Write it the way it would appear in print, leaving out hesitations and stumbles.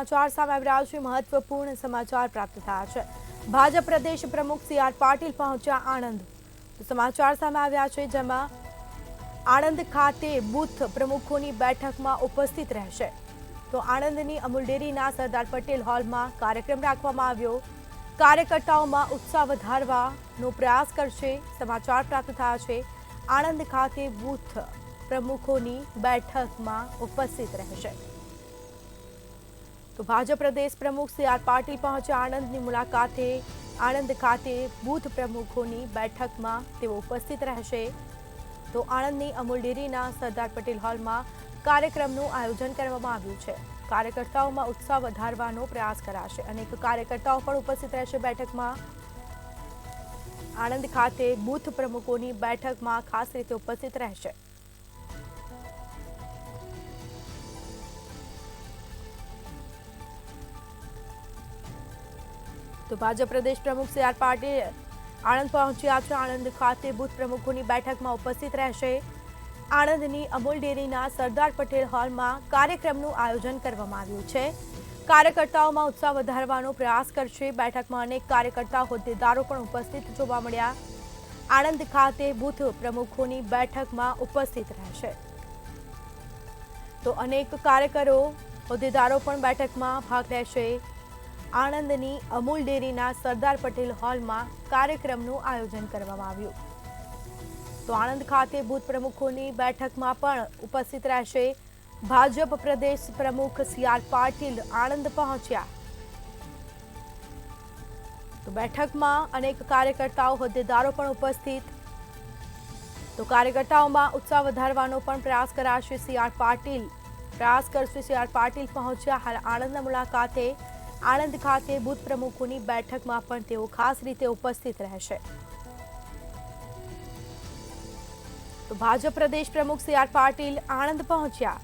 સમાચાર સામે આવી રહ્યા છે। મહત્વપૂર્ણ સમાચાર પ્રાપ્ત થયા છે। ભાજપ પ્રદેશ પ્રમુખ સી.આર. પાટીલ પહોંચ્યા આણંદ। તો સમાચાર સામે આવ્યા છે, જેમાં આણંદ ખાતે બૂથ પ્રમુખોની બેઠકમાં ઉપસ્થિત રહેશે। તો આણંદની અમૂલ ડેરીના સરદાર પટેલ હોલમાં કાર્યક્રમ રાખવામાં આવ્યો। કાર્યકર્તાઓમાં ઉત્સાહ વધારવાનો પ્રયાસ કરશે। સમાચાર પ્રાપ્ત થયા છે, આણંદ ખાતે બૂથ પ્રમુખોની બેઠકમાં ઉપસ્થિત રહેશે। તો ભાજપ પ્રદેશ પ્રમુખ સી.આર. પાટીલ પહોંચ્યા આણંદની મુલાકાતે। આણંદ ખાતે બૂથ પ્રમુખોની બેઠકમાં તેઓ ઉપસ્થિત રહેશે। તો આણંદની અમૂલ ડેરીના સરદાર પટેલ હોલમાં કાર્યક્રમનું આયોજન કરવામાં આવ્યું છે। કાર્યકર્તાઓમાં ઉત્સાહ વધારવાનો પ્રયાસ કરાશે। અનેક કાર્યકર્તાઓ પણ ઉપસ્થિત રહેશે બેઠકમાં। આણંદ ખાતે બૂથ પ્રમુખોની બેઠકમાં ખાસ રીતે ઉપસ્થિત રહેશે। તો ભાજપ પ્રદેશ પ્રમુખ સી.આર. પાટીલ આણંદ પહોંચ્યા છે। આણંદ ખાતે બૂથ પ્રમુખોની બેઠકમાં ઉપસ્થિત રહેશે। આણંદની અમૂલ ડેરીના સરદાર પટેલ હોલમાં કાર્યક્રમનું આયોજન કરવામાં આવ્યું છે। કાર્યકર્તાઓમાં ઉત્સાહ વધારવાનો પ્રયાસ કરશે। બેઠકમાં અનેક કાર્યકર્તા હોદ્દેદારો પણ ઉપસ્થિત જોવા મળ્યા। આણંદ ખાતે બૂથ પ્રમુખોની બેઠકમાં ઉપસ્થિત રહેશે। તો અનેક કાર્યકરો હોદ્દેદારો પણ બેઠકમાં ભાગ લેશે। આણંદની અમૂલ ડેરીના સરદાર પટેલ હોલમાં કાર્યક્રમનું આયોજન કરવામાં આવ્યું। તો આણંદ ખાતે બૂથ પ્રમુખોની બેઠકમાં પણ ઉપસ્થિત રહેશે। ભાજપ પ્રદેશ પ્રમુખ સી.આર. પાટીલ આણંદ પહોંચ્યા। તો બેઠકમાં અનેક કાર્યકર્તાઓ હોદ્દેદારો પણ ઉપસ્થિત। તો કાર્યકર્તાઓમાં ઉત્સાહ વધારવાનો પણ પ્રયાસ કરાશે। સી.આર. પાટીલ પ્રયાસ કરશે। સી.આર. પાટીલ પહોંચ્યા હાલ આણંદના મુલાકાતે। આણંદ ખાતે બૂથ પ્રમુખોની બેઠકમાં પણ તેઓ ખાસ રીતે ઉપસ્થિત રહેશે। તો ભાજપ પ્રદેશ પ્રમુખ સી.આર. પાટીલ આણંદ પહોંચ્યા।